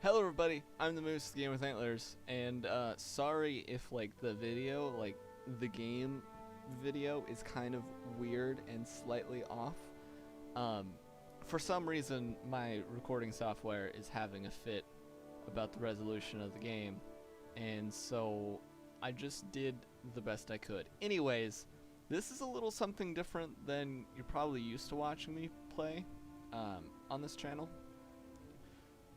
Hello everybody, I'm the Moose, the Game with Antlers, and sorry if the video, the game video is kind of weird and slightly off. Um, for some reason, my recording software is having a fit about the resolution of the game, and so I just did the best I could. Anyways, this is a little something different than you're probably used to watching me play on this channel.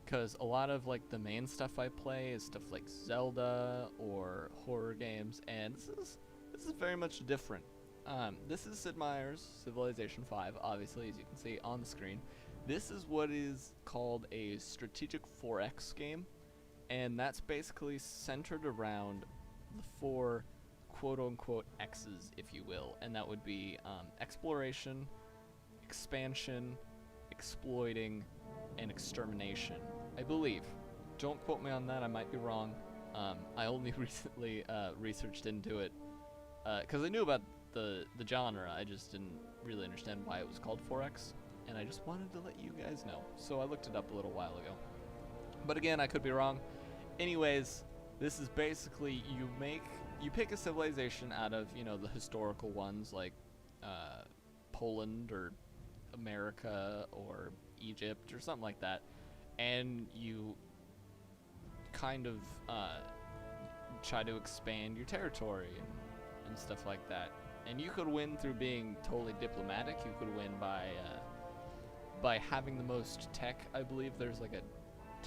Because a lot of the main stuff I play is stuff like Zelda or horror games, and this is very much different. This is Sid Meier's Civilization 5, obviously, as you can see on the screen. This is what is called a strategic 4X game, and that's basically centered around the four quote-unquote X's, if you will, and that would be exploration, expansion, exploiting, and extermination, I believe. Don't quote me on that, I might be wrong. I only recently researched into it because I knew about the genre. I just didn't really understand why it was called 4X, and I just wanted to let you guys know. So I looked it up a little while ago. But again, I could be wrong. Anyways, this is basically you pick a civilization out of, the historical ones like Poland or America or Egypt or something like that, and you kind of try to expand your territory and stuff like that. And you could win through being totally diplomatic. You could win by having the most tech. I believe there's a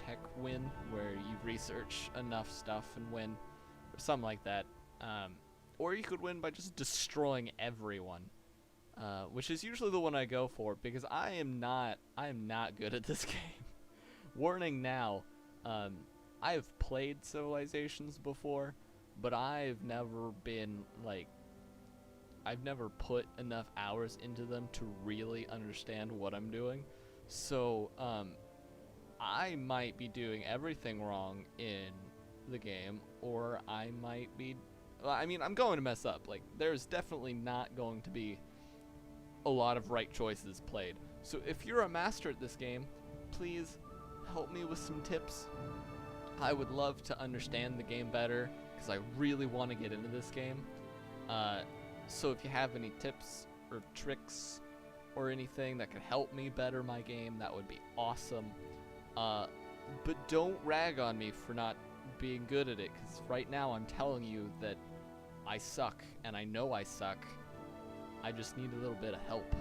tech win where you research enough stuff and win, or something like that. Or you could win by just destroying everyone. Which is usually the one I go for, because I am not good at this game. Warning now, I have played Civilizations before, but I've never been I've never put enough hours into them to really understand what I'm doing. So, I might be doing everything wrong in the game, or I might be, I'm going to mess up. There's definitely not going to be a lot of right choices played. So if you're a master at this game, please help me with some tips. I would love to understand the game better, because I really want to get into this game. So if you have any tips or tricks or anything that could help me better my game, that would be awesome. But don't rag on me for not being good at it, because right now I'm telling you that I suck, and I know I suck. I just need a little bit of help.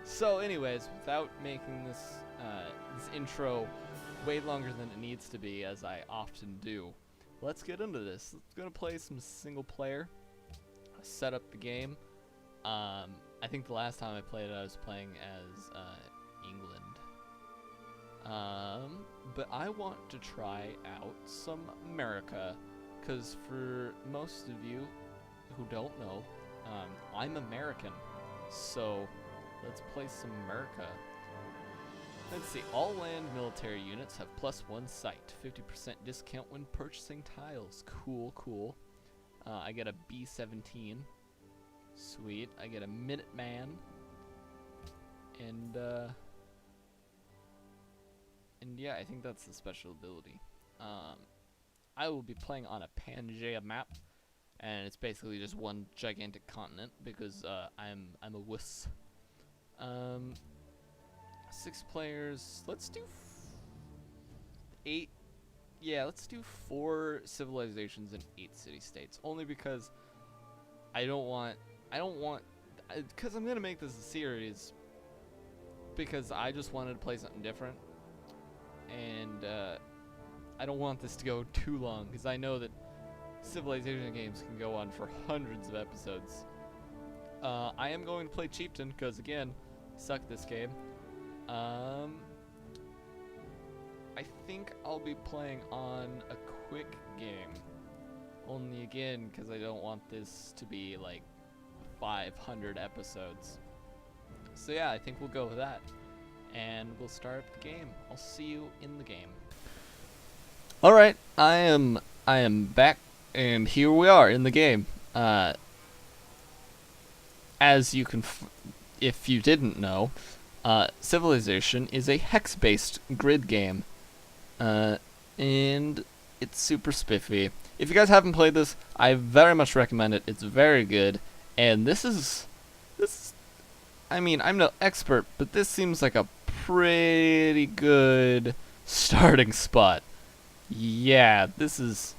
So anyways, without making this intro way longer than it needs to be, as I often do, let's get into this. Let's go to play some single player, set up the game. I think the last time I played it, I was playing as England. But I want to try out some America, because for most of you who don't know, I'm American, so let's play some America. Let's see, all land military units have +1 site, 50% discount when purchasing tiles. Cool. I get a B-17. Sweet. I get a Minuteman. And yeah, I think that's the special ability. I will be playing on a Pangea map, and it's basically just one gigantic continent, because I'm a wuss. 6 players. Let's do 8. Yeah, let's do 4 civilizations and 8 city-states. Only because I don't want, because I'm gonna make this a series, because I just wanted to play something different, and I don't want this to go too long, because I know that Civilization games can go on for hundreds of episodes. I am going to play Chieftain, because again, suck this game. I think I'll be playing on a quick game. Only again, because I don't want this to be 500 episodes. So yeah, I think we'll go with that. And we'll start up the game. I'll see you in the game. Alright, I am back, and here we are in the game. As you can, if you didn't know, Civilization is a hex-based grid game. and it's super spiffy. If you guys haven't played this, I very much recommend it. It's very good, and this. I mean, I'm no expert, but this seems like a pretty good starting spot. Yeah, this is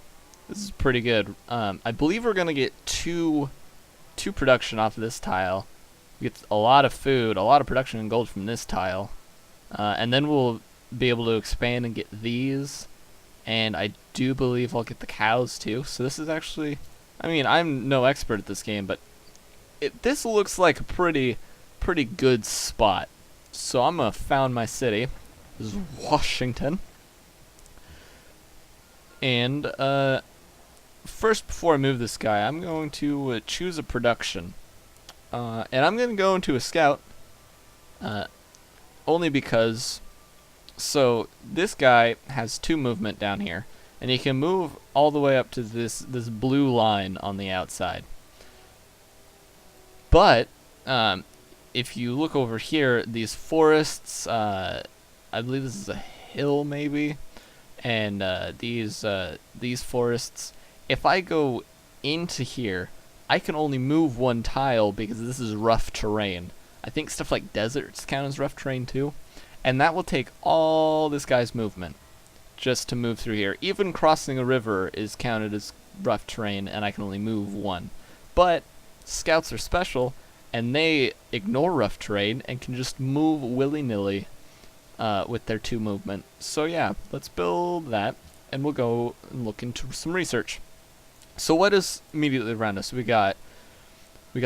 pretty good. I believe we're gonna get two production off of this tile. We get a lot of food, a lot of production and gold from this tile, and then we'll be able to expand and get these. And I do believe I'll get the cows too. So this is actually, I mean, I'm no expert at this game, but this looks like a pretty good spot. So I'm gonna found my city. This is Washington. And first, before I move this guy, I'm going to choose a production. And I'm going to go into a scout. Only because, so this guy has 2 movement down here. And he can move all the way up to this blue line on the outside. But, if you look over here, these forests, I believe this is a hill maybe. And these forests, if I go into here, I can only move 1 tile because this is rough terrain. I think stuff like deserts count as rough terrain too. And that will take all this guy's movement just to move through here. Even crossing a river is counted as rough terrain, and I can only move 1. But scouts are special, and they ignore rough terrain and can just move willy-nilly with their 2 movement. So yeah, let's build that, and we'll go and look into some research. So what is immediately around us? We got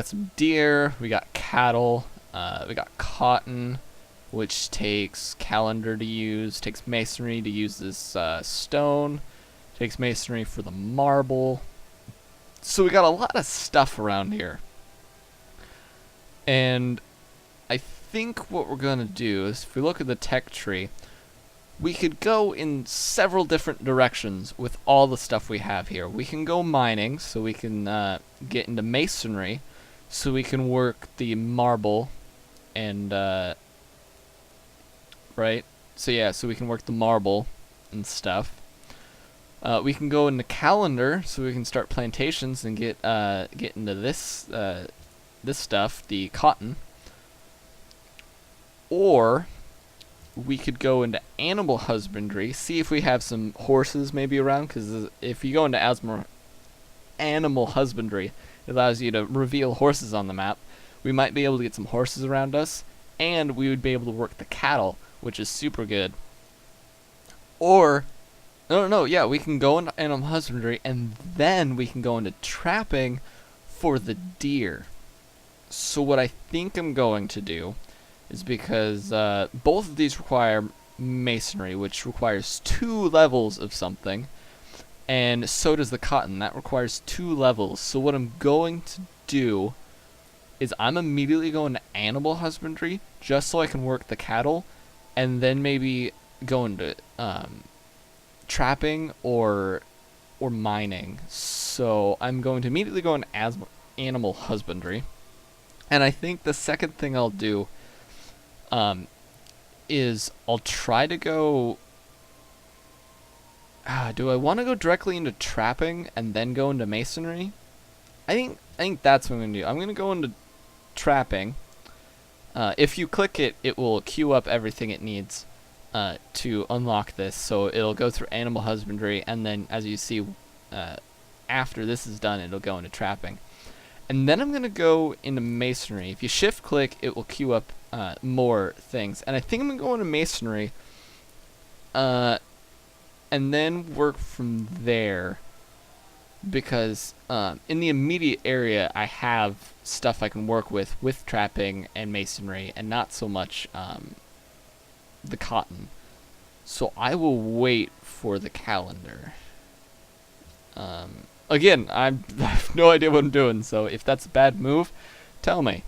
some deer, we got cattle, we got cotton, which takes calendar to use, takes masonry to use this stone, takes masonry for the marble. So we got a lot of stuff around here. And I think what we're going to do is, if we look at the tech tree, we could go in several different directions with all the stuff we have here. We can go mining, so we can get into masonry, so we can work the marble, and right? So yeah, so we can work the marble and stuff. We can go into calendar, so we can start plantations and get into this stuff, the cotton. Or we could go into animal husbandry, see if we have some horses maybe around, because if you go into animal husbandry, it allows you to reveal horses on the map. We might be able to get some horses around us, and we would be able to work the cattle, which is super good. Or, no, yeah, we can go into animal husbandry, and then we can go into trapping for the deer. So what I think I'm going to do is, because both of these require masonry, which requires 2 levels of something, and so does the cotton. That requires 2 levels. So what I'm going to do is I'm immediately going to animal husbandry just so I can work the cattle, and then maybe go into trapping or mining. So I'm going to immediately go into animal husbandry, and I think the second thing I'll do is I'll try to go. Do I want to go directly into trapping and then go into masonry? I think that's what I'm gonna do. I'm gonna go into trapping. If you click it, it will queue up everything it needs to unlock this. So it'll go through animal husbandry, and then as you see, after this is done, it'll go into trapping. And then I'm gonna go into masonry. If you shift click, it will queue up more things. And I think I'm gonna go into masonry, and then work from there, because in the immediate area I have stuff I can work with trapping and masonry, and not so much the cotton. So I will wait for the calendar. Again, I have no idea what I'm doing, so if that's a bad move, tell me.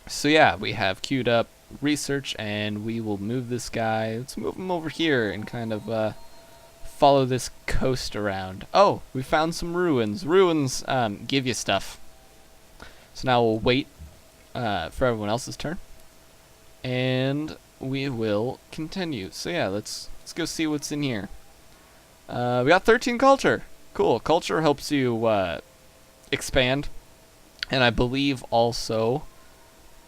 So yeah, we have queued up research, and we will move this guy. Let's move him over here and kind of follow this coast around. Oh, we found some ruins. Ruins give you stuff. So now we'll wait for everyone else's turn, and we will continue. So yeah, let's go see what's in here. We got 13 culture. Cool. Culture helps you expand, and I believe also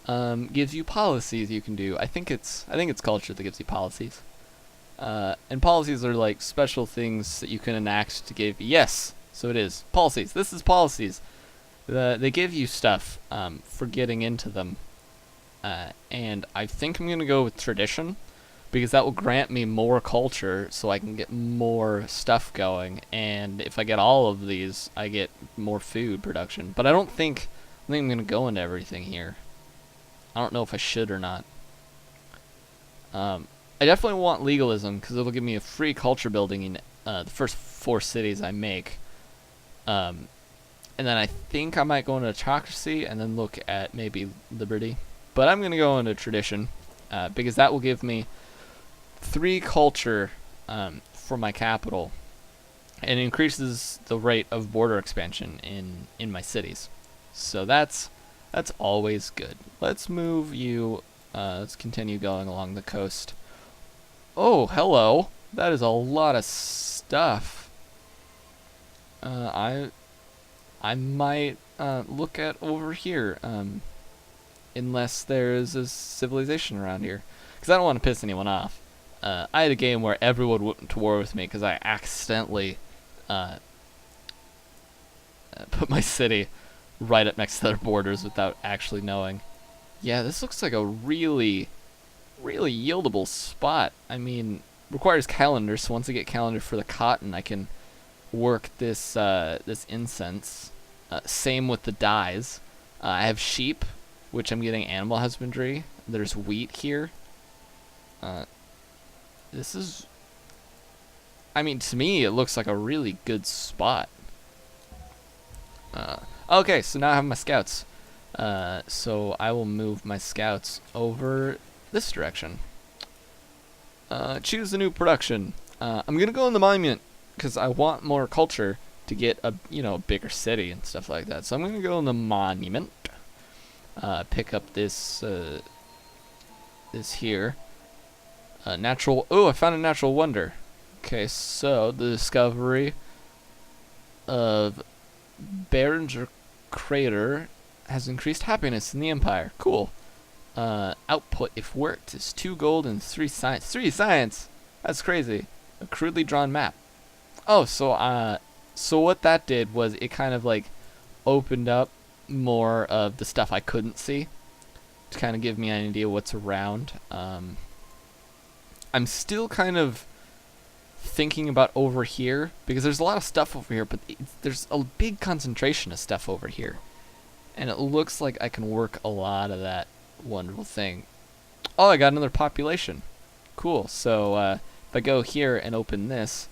gives you policies you can do. I think it's culture that gives you policies. And policies are like special things that you can enact to give. Yes, so it is policies. This is policies. They give you stuff for getting into them, and I think I'm gonna go with tradition, because that will grant me more culture, so I can get more stuff going. And if I get all of these, I get more food production. But I think I'm gonna go into everything here. I don't know if I should or not. I definitely want legalism, because it'll give me a free culture building in the first 4 cities I make. And then I think I might go into autocracy and then look at maybe liberty. But I'm going to go into tradition, because that will give me 3 culture for my capital. And increases the rate of border expansion in my cities. So that's always good. Let's move you, let's continue going along the coast. Oh, hello. That is a lot of stuff. I might look at over here, unless there's a civilization around here, because I don't want to piss anyone off. I had a game where everyone went to war with me because I accidentally put my city right up next to their borders without actually knowing. Yeah, this looks like a really yieldable spot. I mean, requires calendar, so once I get calendar for the cotton, I can work this this incense. Same with the dyes. I have sheep, which I'm getting animal husbandry. There's wheat here. This is, I mean, to me, it looks like a really good spot. Okay, so now I have my scouts. So I will move my scouts over this direction. Choose a new production. I'm gonna go in the monument because I want more culture to get a bigger city and stuff like that. So I'm gonna go in the monument. Pick up this this here. Natural. Oh, I found a natural wonder. Okay, so the discovery of Behringer Crater has increased happiness in the Empire. Cool. Output, if worked, is 2 gold and 3 science. 3 science! That's crazy. A crudely drawn map. Oh, so what that did was it kind of like opened up more of the stuff I couldn't see to kind of give me an idea what's around. I'm still kind of thinking about over here, because there's a lot of stuff over here, but there's a big concentration of stuff over here. And it looks like I can work a lot of that wonderful thing. Oh, I got another population. Cool. So if I go here and open this,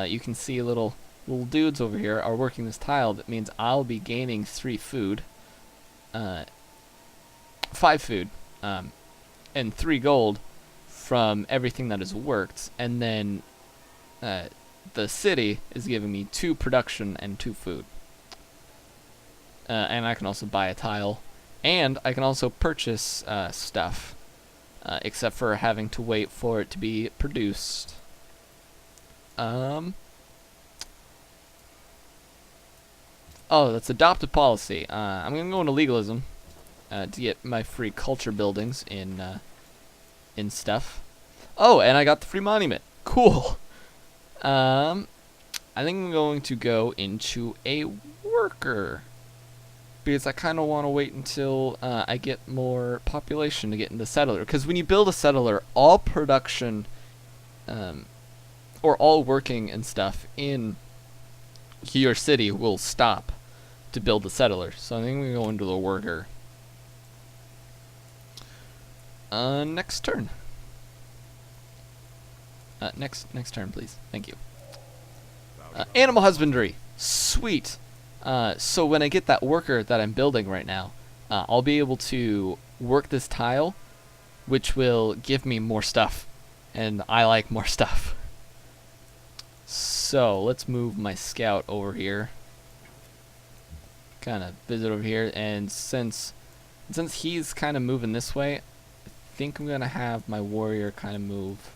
you can see little dudes over here are working this tile. That means I'll be gaining 3 food, 5 food, and 3 gold from everything that is worked. And then the city is giving me 2 production and 2 food. And I can also buy a tile, and I can also purchase stuff, except for having to wait for it to be produced. Oh, that's adopted policy. I'm gonna go into legalism to get my free culture buildings in stuff. Oh, and I got the free monument. Cool. I think I'm going to go into a worker, because I kind of want to wait until I get more population to get into settler. Because when you build a settler, all production, or all working and stuff in your city will stop to build the settler. So I think we go into the worker. Next turn. Next turn, please. Thank you. Animal husbandry. Sweet. So when I get that worker that I'm building right now, I'll be able to work this tile, which will give me more stuff. And I like more stuff. So let's move my scout over here. Kind of visit over here, and since he's kind of moving this way, I think I'm gonna have my warrior kind of move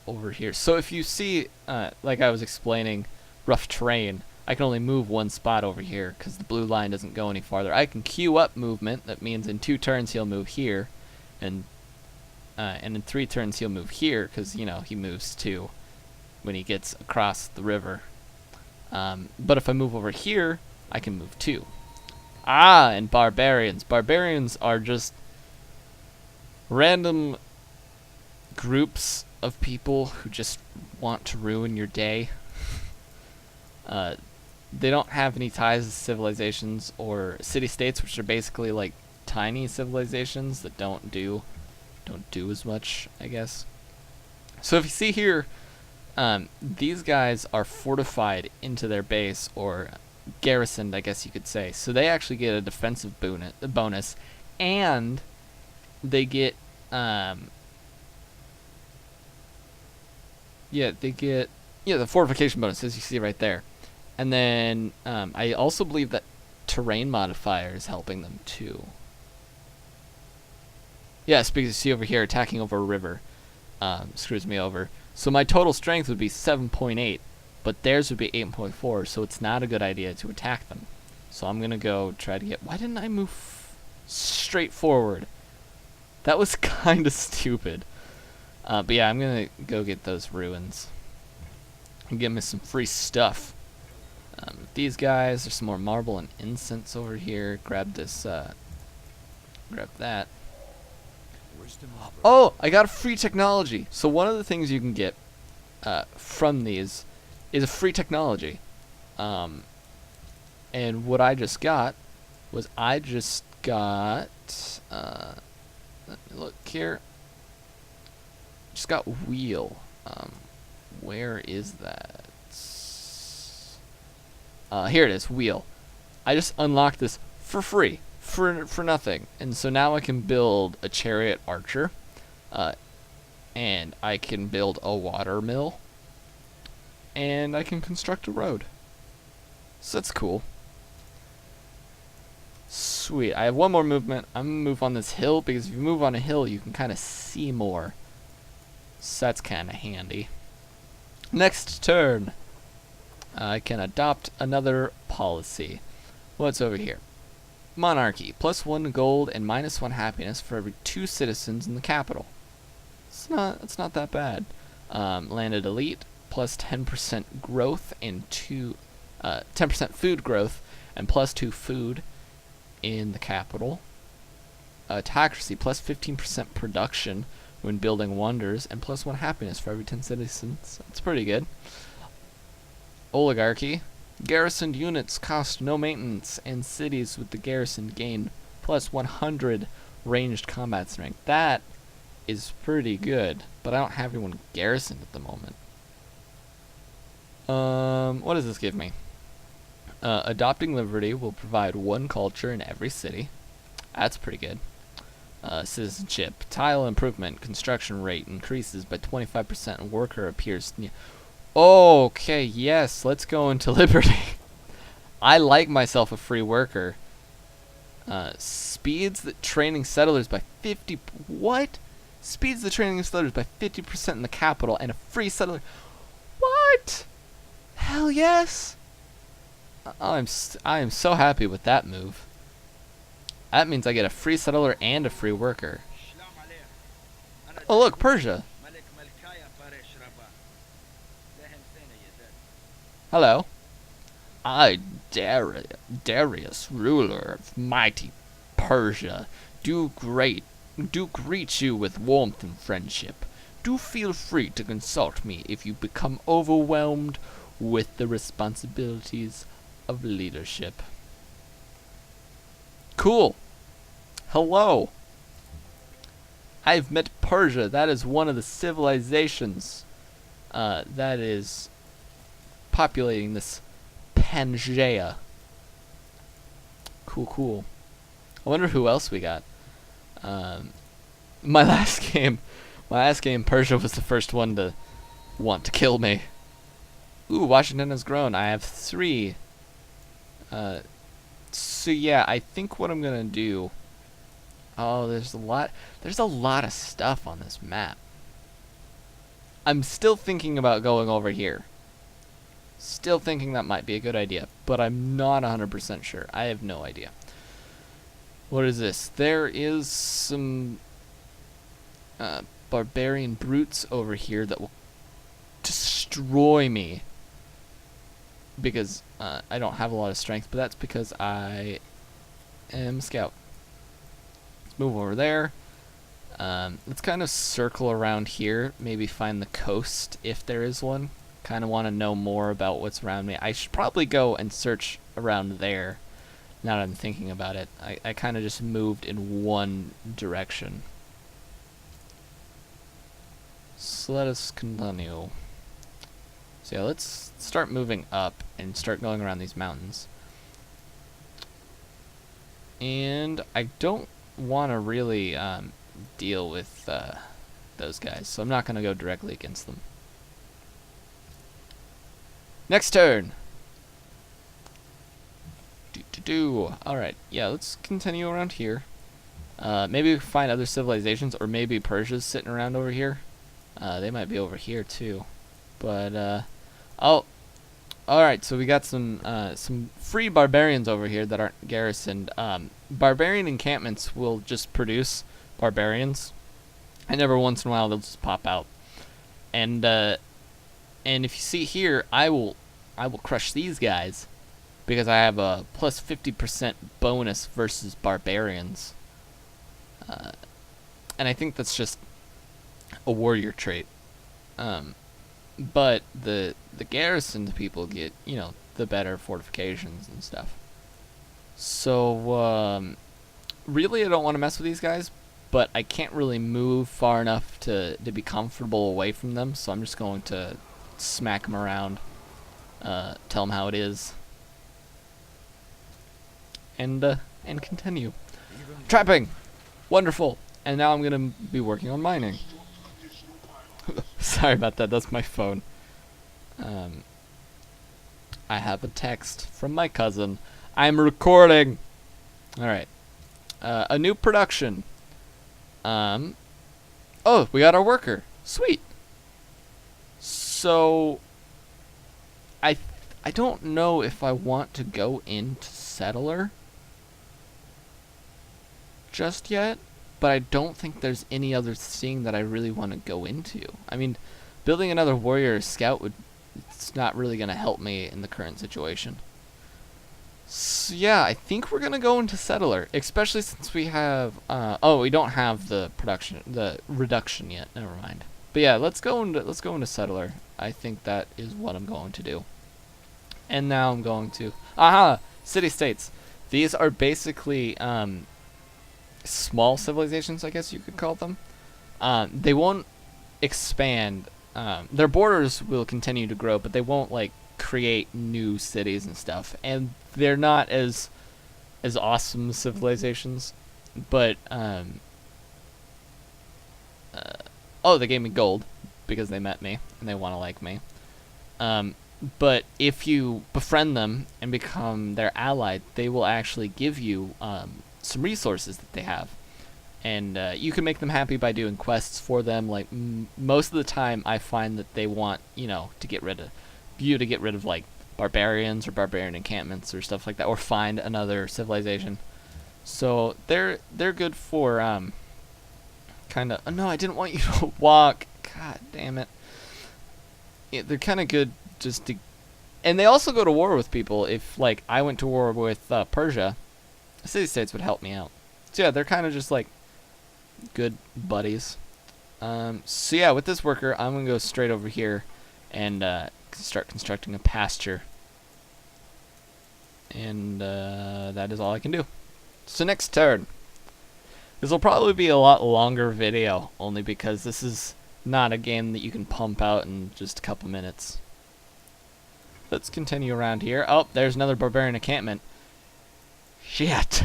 over here. So if you see, like I was explaining, rough terrain, I can only move one spot over here because the blue line doesn't go any farther. I can queue up movement. That means in 2 turns he'll move here, and in 3 turns he'll move here because, you know, he moves 2 when he gets across the river. But if I move over here, I can move 2. Ah, and barbarians. Barbarians are just random groups of people who just want to ruin your day. They don't have any ties to civilizations or city-states, which are basically like tiny civilizations that don't do as much, I guess. So if you see here, these guys are fortified into their base, or garrisoned, I guess you could say. So they actually get a defensive bonus, and they get the fortification bonus, as you see right there. And then I also believe that terrain modifier is helping them too. Yes, because you see over here, attacking over a river screws me over. So my total strength would be 7.8, but theirs would be 8.4, so it's not a good idea to attack them. So I'm going to go try to get... Why didn't I move straight forward? That was kind of stupid. But yeah, I'm going to go get those ruins and get me some free stuff. These guys, there's some more marble and incense over here. Grab this, grab that. Oh, I got a free technology. So one of the things you can get from these is a free technology. And what I just got was let me look here. Just got wheel. Where is that? Here it is, wheel. I just unlocked this for free, for nothing, and so now I can build a chariot archer, and I can build a water mill, and I can construct a road. So that's cool. Sweet. I have one more movement. I'm gonna move on this hill because if you move on a hill, you can kind of see more. So that's kind of handy. Next turn. I can adopt another policy. What's over here? Monarchy. +1 gold and -1 happiness for every 2 citizens in the capital. It's not that bad. Landed elite. +10% growth and 10% food growth and +2 food in the capital. Autocracy. +15% production when building wonders and +1 happiness for every 10 citizens. That's pretty good. Oligarchy. Garrisoned units cost no maintenance, and cities with the garrison gain +100 ranged combat strength. That is pretty good, but I don't have anyone garrisoned at the moment. What does this give me? Adopting liberty will provide 1 culture in every city. That's pretty good. Citizenship. Tile improvement. Construction rate increases by 25% and worker appears... Okay, yes, let's go into liberty. I like myself a free worker. Speeds the training settlers by 50... What? Speeds the training settlers by 50% in the capital and a free settler... What? Hell yes! I am so happy with that move. That means I get a free settler and a free worker. Oh look, Persia. Hello. I, Darius, ruler of mighty Persia, do greet you with warmth and friendship. Do feel free to consult me if you become overwhelmed with the responsibilities of leadership. Cool. Hello. I've met Persia. That is one of the civilizations that is populating this Pangaea. Cool. I wonder who else we got. My last game, Persia was the first one to want to kill me. Ooh, Washington has grown. I have 3. So yeah, I think what I'm gonna do. Oh, there's a lot of stuff on this map. I'm still thinking about going over here. Still thinking that might be a good idea, but I'm not 100% sure. I have no idea. What is this? There is some barbarian brutes over here that will destroy me because I don't have a lot of strength, but that's because I am a scout. Let's move over there. Let's kind of circle around here, maybe find the coast if there is one. Kind of want to know more about what's around me. I should probably go and search around there now that I'm thinking about it. I kind of just moved in one direction. So let us continue. So yeah, let's start moving up and start going around these mountains. And I don't want to really deal with those guys, so I'm not going to go directly against them. Next turn. Alright, yeah, let's continue around here. Maybe find other civilizations, or maybe Persia's sitting around over here. They might be over here too. But, oh, alright, so we got some free barbarians over here that aren't garrisoned. Barbarian encampments will just produce barbarians, and every once in a while they'll just pop out. And if you see here, I will crush these guys because I have a plus 50% bonus versus barbarians. And I think that's just a warrior trait. But the garrisoned people get, you know, the better fortifications and stuff. So really I don't want to mess with these guys, but I can't really move far enough to be comfortable away from them, so I'm just going to smack them around, tell them how it is, and continue. Trapping! Wonderful! And now I'm gonna be working on mining. Sorry about that, that's my phone. I have a text from my cousin. I'm recording! Alright. A new production. Oh, we got our worker. Sweet. So, I don't know if I want to go into settler just yet, but I don't think there's any other thing that I really want to go into. I mean, building another warrior or scout it's not really going to help me in the current situation. So yeah, I think we're gonna go into settler, especially since we have oh, we don't have the reduction yet. Never mind. But yeah, let's go into settler. I think that is what I'm going to do. And now I'm going to city states. These are basically small civilizations, I guess you could call them. They won't expand. Their borders will continue to grow, but they won't like create new cities and stuff, and they're not as awesome civilizations, but oh, they gave me gold because they met me and they want to like me, but if you befriend them and become their ally, they will actually give you some resources that they have, and you can make them happy by doing quests for them. Like most of the time I find that they want, you know, to get rid of like barbarians or barbarian encampments or stuff like that, or find another civilization. So they're good for kind of. Oh, no, I didn't want you to walk. God damn it. Yeah, they're kind of good just to, and they also go to war with people. If like I went to war with Persia, the city states would help me out. So yeah, they're kind of just like good buddies. So yeah, with this worker, I'm gonna go straight over here and start constructing a pasture, and that is all I can do. So next turn. This will probably be a lot longer video, only because this is not a game that you can pump out in just a couple minutes. Let's continue around here. Oh, there's another barbarian encampment. Shit.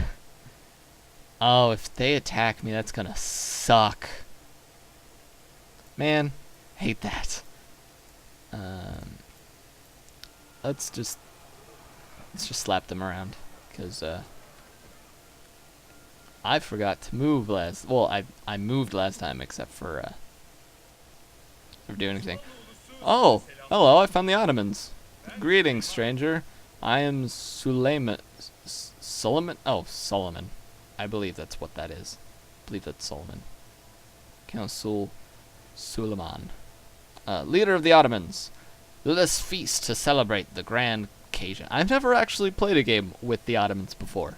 Oh, if they attack me, that's gonna suck. Man, hate that. Let's just slap them around, because I forgot to move last. Well, I moved last time, except for or do anything. Oh, hello, I found the Ottomans. Greetings, stranger. I am Suleiman. Solomon? Oh, Solomon. I believe that's what that is. I believe that's Solomon. Count Suleiman. Leader of the Ottomans. Let us feast to celebrate the grand occasion. I've never actually played a game with the Ottomans before.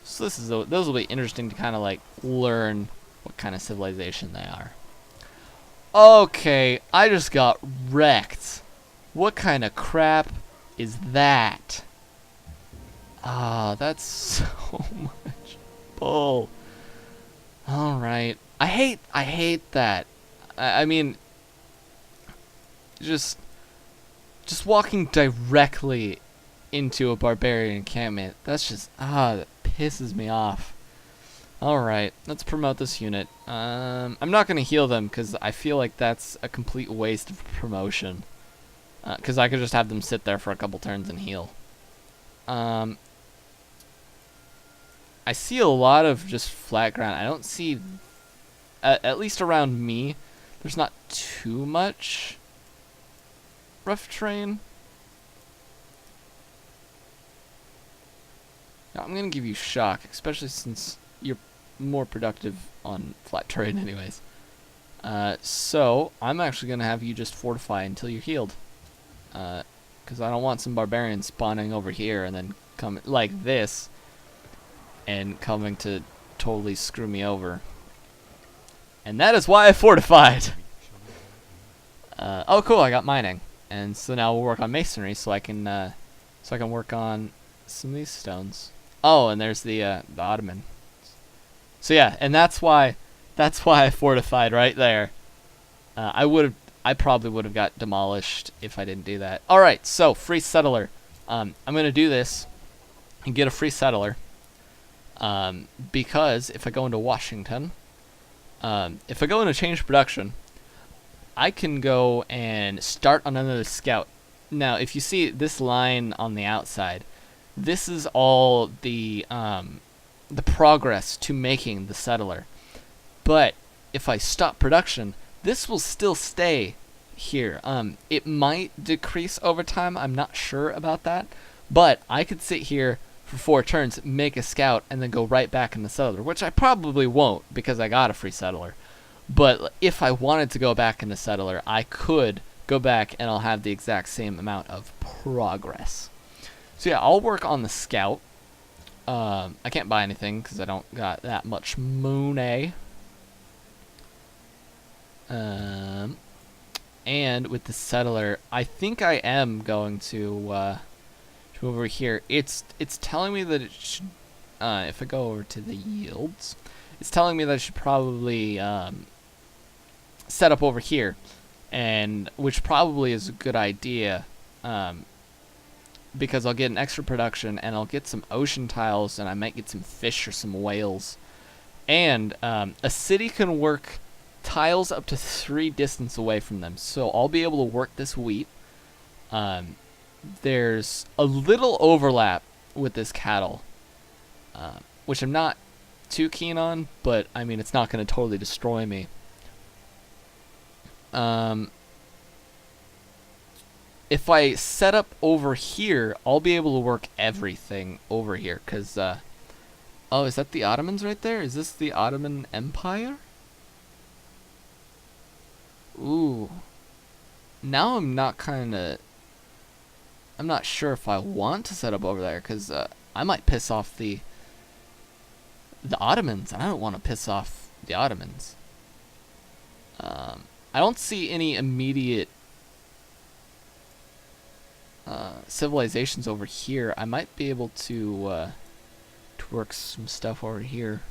So this will be interesting to kind of like learn what kind of civilization they are. Okay, I just got wrecked. What kind of crap is that? Ah, that's so much bull. Alright. I hate that. I mean, just walking directly into a barbarian encampment. That's just, that pisses me off. Alright, let's promote this unit. I'm not going to heal them because I feel like that's a complete waste of promotion. Because I could just have them sit there for a couple turns and heal. I see a lot of just flat ground. I don't see, at least around me, there's not too much rough terrain. Now, I'm going to give you shock, especially since you're more productive on flat terrain anyways. So, I'm actually going to have you just fortify until you're healed. Because I don't want some barbarians spawning over here and then coming like this and coming to totally screw me over. And that is why I fortified. Oh cool, I got mining. And so now we'll work on masonry so I can work on some of these stones. Oh, and there's the Ottoman. So yeah, and that's why I fortified right there. I probably would have got demolished if I didn't do that. All right, so free settler. I'm gonna do this and get a free settler. Because if I go into Washington, if I go into change production, I can go and start on another scout. Now, if you see this line on the outside, this is all the progress to making the settler. But if I stop production, this will still stay here. It might decrease over time. I'm not sure about that. But I could sit here for 4 turns, make a scout, and then go right back in the settler, which I probably won't because I got a free settler. But if I wanted to go back in the settler, I could go back and I'll have the exact same amount of progress. So yeah, I'll work on the scout. I can't buy anything because I don't got that much money. And with the settler, I think I am going to over here. It's telling me that it should, if I go over to the yields, it's telling me that I should probably set up over here, and which probably is a good idea, because I'll get an extra production and I'll get some ocean tiles and I might get some fish or some whales. And a city can work tiles up to 3 distance away from them, so I'll be able to work this wheat. There's a little overlap with this cattle, which I'm not too keen on, but I mean it's not going to totally destroy me. If I set up over here, I'll be able to work everything over here, because oh, is that the Ottomans right there? Is this the Ottoman Empire? Ooh. Now I'm not sure if I want to set up over there, because I might piss off the Ottomans, and I don't want to piss off the Ottomans. I don't see any immediate civilizations over here. I might be able to work some stuff over here.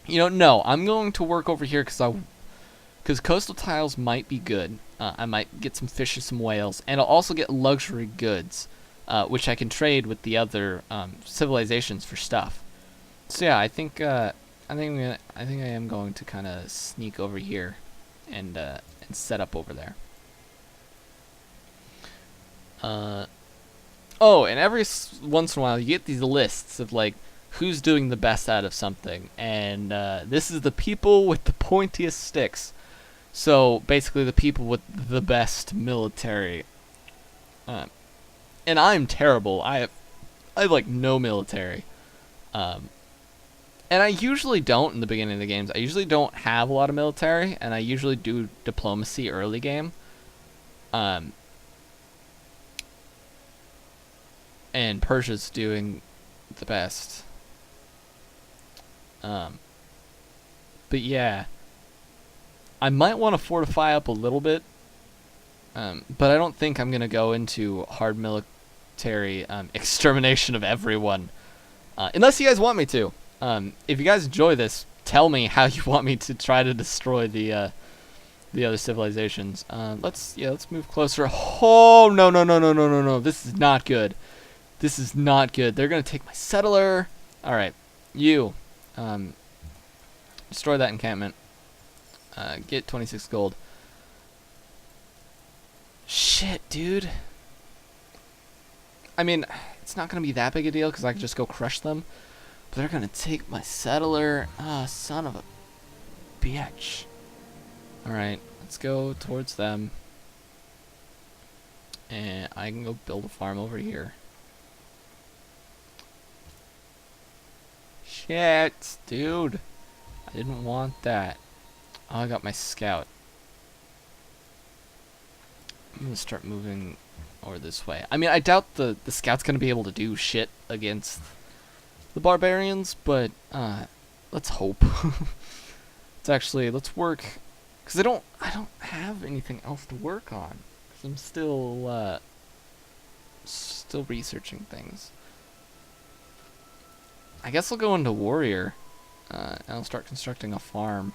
You know, no, I'm going to work over here because coastal tiles might be good. I might get some fish or some whales, and I'll also get luxury goods, which I can trade with the other civilizations for stuff. So yeah, I think I am going to kind of sneak over here and set up over there. Oh, and every once in a while you get these lists of like who's doing the best out of something, and this is the people with the pointiest sticks. So basically, the people with the best military. And I'm terrible. I have like no military. Um, and I usually don't in the beginning of the games. I usually don't have a lot of military, and I usually do diplomacy early game. Um, and Persia's doing the best. But yeah, I might want to fortify up a little bit, but I don't think I'm gonna go into hard military extermination of everyone, unless you guys want me to. If you guys enjoy this, tell me how you want me to try to destroy the other civilizations. Let's move closer. Oh no! This is not good. This is not good. They're gonna take my settler. All right, you, destroy that encampment. Get 26 gold. Shit, dude. I mean, it's not gonna be that big a deal because I can just go crush them. But they're gonna take my settler. Ah, son of a bitch. Alright, let's go towards them. And I can go build a farm over here. Shit, dude. I didn't want that. Oh, I got my scout. I'm gonna start moving over this way. I mean, I doubt the scout's gonna be able to do shit against the barbarians, but let's hope. Let's work, because I don't have anything else to work on. 'Cause I'm still researching things. I guess I'll go into warrior, and I'll start constructing a farm.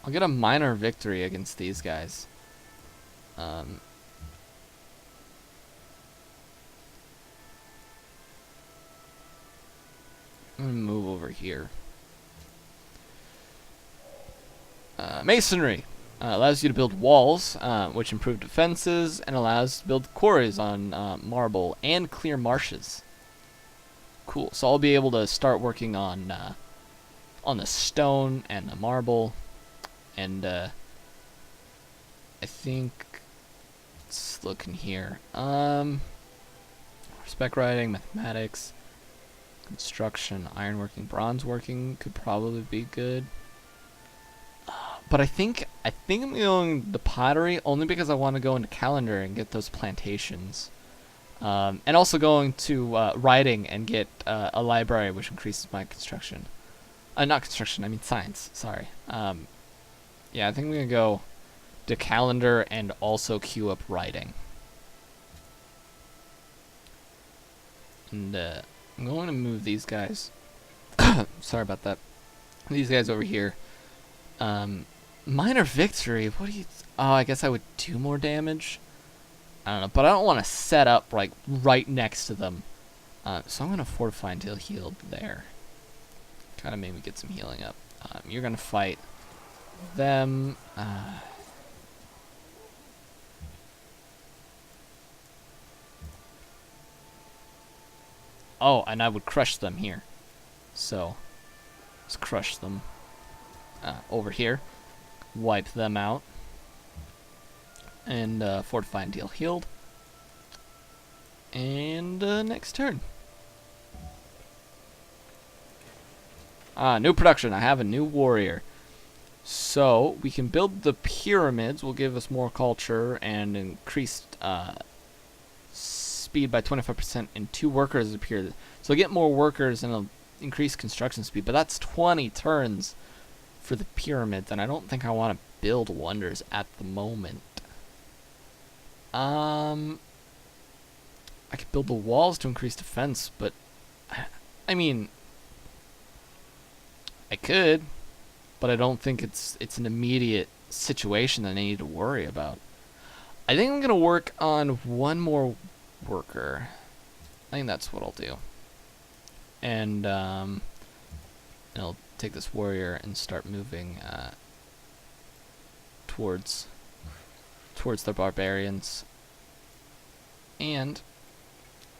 I'll get a minor victory against these guys. I'm gonna move over here. Masonry allows you to build walls, which improve defenses, and allows to build quarries on marble and clear marshes. Cool. So I'll be able to start working on the stone and the marble, and I think let's look in here. Spec writing, mathematics, construction, ironworking, bronze working could probably be good. But I think I'm going to pottery only because I want to go into calendar and get those plantations. And also going to writing and get a library, which increases my construction. Not construction, I mean science, sorry. Yeah, I think I'm going to go to calendar and also queue up writing. And I'm going to move these guys. Sorry about that. These guys over here. Minor victory? What do you... Oh, I guess I would do more damage. I don't know, but I don't want to set up like right next to them. So I'm going to fortify until healed there. Kind of maybe get some healing up. You're going to fight them. Oh, and I would crush them here. So, let's crush them over here. Wipe them out. And fortify until healed. And next turn. New production. I have a new warrior. So, we can build the pyramids. Will give us more culture and increased speed by 25% and 2 workers appear. So, get more workers and increase construction speed. But that's 20 turns for the pyramids. And I don't think I want to build wonders at the moment. I could build the walls to increase defense, but I mean, I could, but I don't think it's an immediate situation that I need to worry about. I think I'm gonna work on one more worker. I think that's what I'll do. And I'll take this warrior and start moving towards the barbarians. And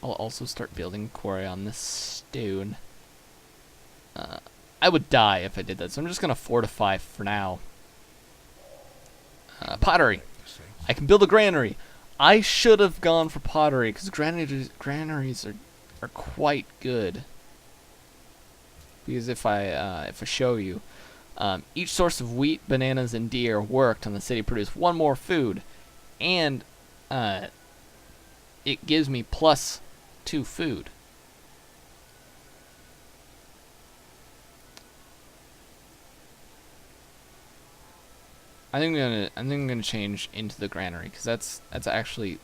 I'll also start building quarry on this stone. I would die if I did that, so I'm just gonna fortify for now. Pottery. I can build a granary. I should have gone for pottery because granaries are quite good. Because if I show you, each source of wheat, bananas, and deer worked on the city produced one more food, and it gives me +2 food. I think I'm gonna change into the granary because that's actually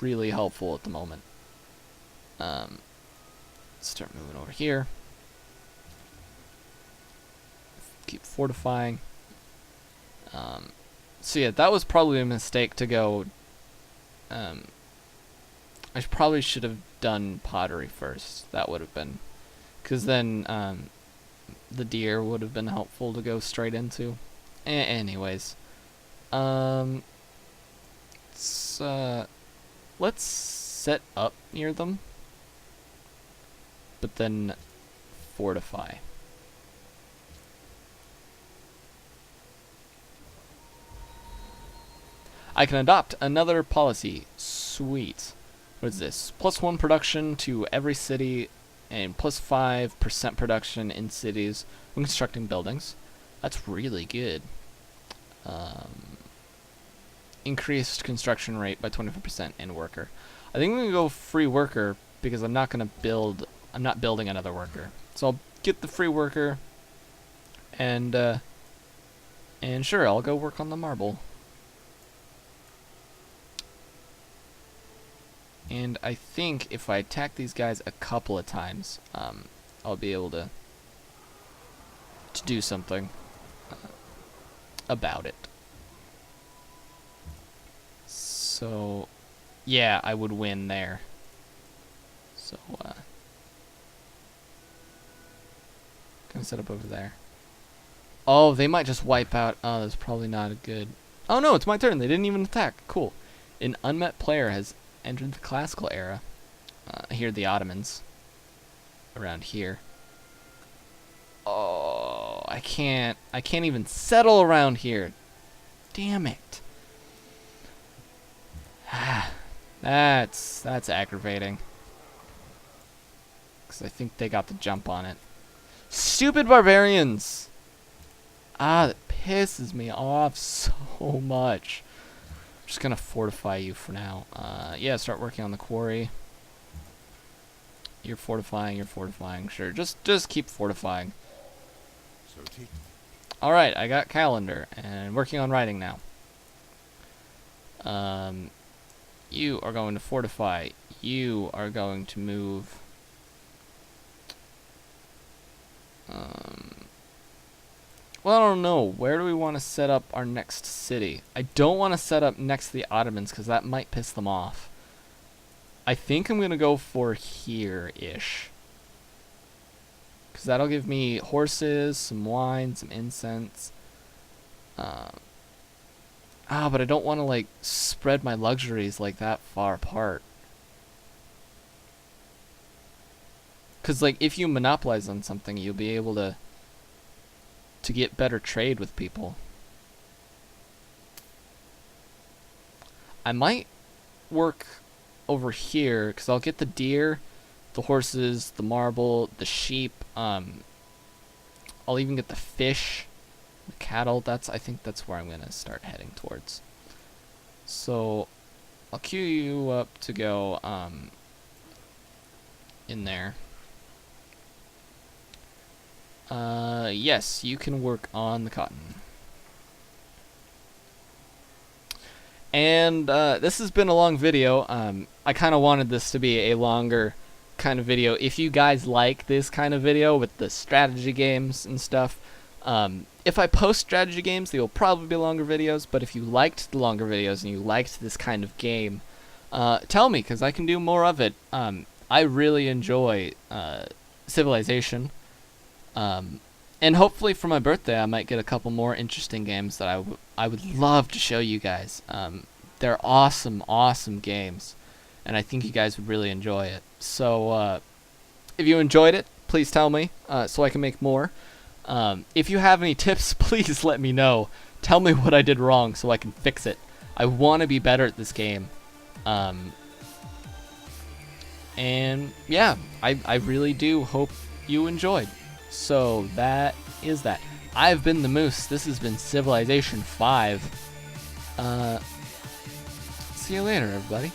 really helpful at the moment. Start moving over here. Keep fortifying. So yeah, that was probably a mistake to go. I probably should have done pottery first. That would have been, because then the deer would have been helpful to go straight into. Anyways, let's set up near them, but then fortify. I can adopt another policy. Sweet. What is this? +1 production to every city and +5% production in cities when constructing buildings. That's really good. Increased construction rate by 25% and worker. I think I'm gonna go free worker because I'm not building another worker. So I'll get the free worker, and sure, I'll go work on the marble. And I think if I attack these guys a couple of times, I'll be able to do something about it. So, yeah, I would win there. So, gonna set up over there. Oh, they might just wipe out. Oh, that's probably not a good. Oh no, it's my turn. They didn't even attack. Cool. An unmet player has entered the classical era. Here are the Ottomans. Around here. Oh, I can't even settle around here. Damn it. That's aggravating. Because I think they got the jump on it. Stupid barbarians! Ah, that pisses me off so much. I'm just gonna fortify you for now. Yeah, start working on the quarry. You're fortifying, sure. Just keep fortifying. Alright, I got calendar and working on writing now. You are going to fortify. You are going to move. Well, I don't know. Where do we want to set up our next city? I don't want to set up next to the Ottomans because that might piss them off. I think I'm going to go for here-ish. Because that'll give me horses, some wine, some incense. But I don't want to, like, spread my luxuries, like, that far apart. Because, like, if you monopolize on something, you'll be able to get better trade with people. I might work over here, because I'll get the deer, the horses, the marble, the sheep. I'll even get the fish, the cattle. I think that's where I'm going to start heading towards. So I'll queue you up to go in there. Yes, you can work on the cotton. And this has been a long video. I kind of wanted this to be a longer kind of video. If you guys like this kind of video with the strategy games and stuff, if I post strategy games, they will probably be longer videos. But if you liked the longer videos and you liked this kind of game, tell me, because I can do more of it. I really enjoy Civilization. And hopefully for my birthday, I might get a couple more interesting games that I would love to show you guys. They're awesome, awesome games, and I think you guys would really enjoy it. So if you enjoyed it, please tell me so I can make more. If you have any tips, please let me know. Tell me what I did wrong so I can fix it. I want to be better at this game. And yeah, I really do hope you enjoyed. So that is that. I've been the Moose. This has been Civilization 5. See you later, everybody.